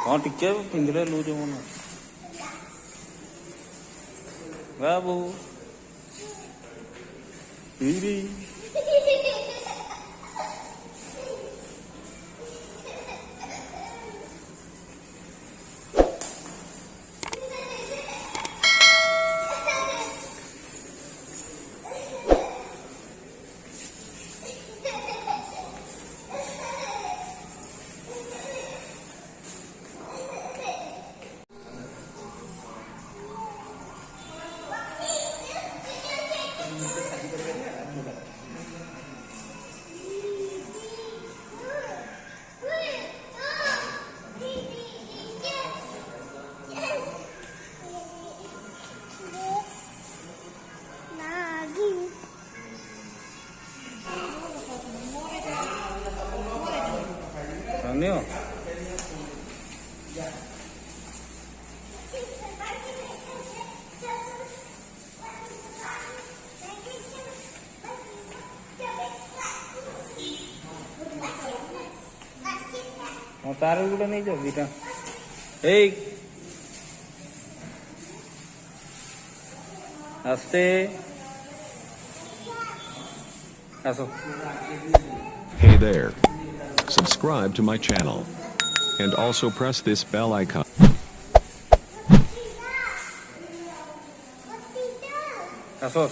हाँ टिके पिंधले लूज मन बाबू नहीं हो तार गुड़ा नहीं जाओ बेटा आस्ते आसो Hey there. Subscribe to my channel. And also press this bell icon. आसो